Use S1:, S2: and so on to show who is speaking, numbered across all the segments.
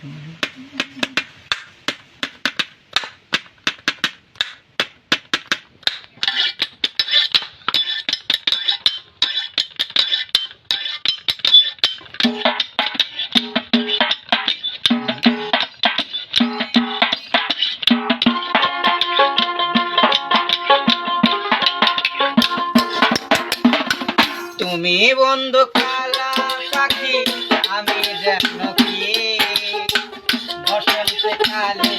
S1: তুমি বন্ধু কালা পাখি আমি যেন কি বসন্তে কালে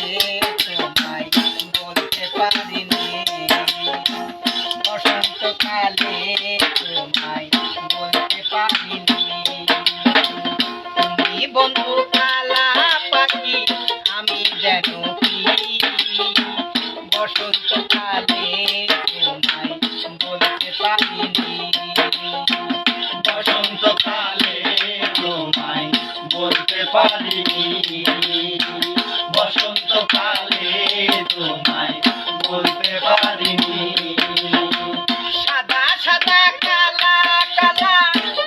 S1: তোমায় বলতে পারিনি, বসন্ত কালে তোমায় বলতে পারিনি। তুমি বন্ধু কালা পাখি আমি যেন কি বসন্ত কালে তোমায় বলতে পারিনি,
S2: বসন্তকালে তোমায় বলতে পারিনি, বসন্তকালে তোমায় বলতে পারিনি।
S1: সাদা সাদা কালা কালা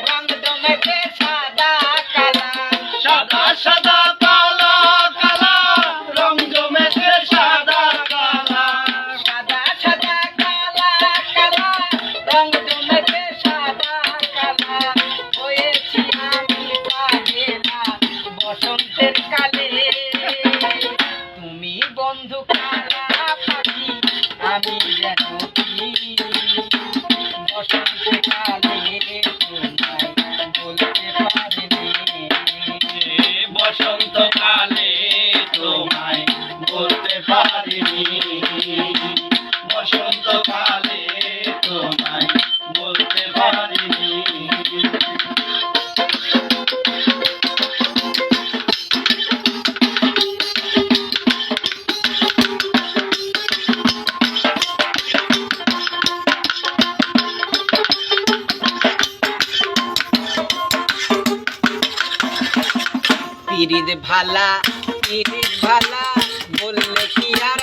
S1: রং জমেছে সাদা কালা,
S2: সাদা সাদা কালা কালা রং জমেছে সাদা কালা,
S1: সাদা সাদা কালা কালা রং জমেছে সাদা কালা। হয়েছি আমি পাগেলা বসন্তের কালে। তুমি বন্ধু কালা পাখি আমি যেন কি বসন্তের কালে তোমায় বলতে পারিনি,
S2: বসন্তকালে তোমায় বলতে পারিনি, বসন্তকালে তোমায় বলতে পারিনি।
S1: পিরিত ভালা বললে কি আর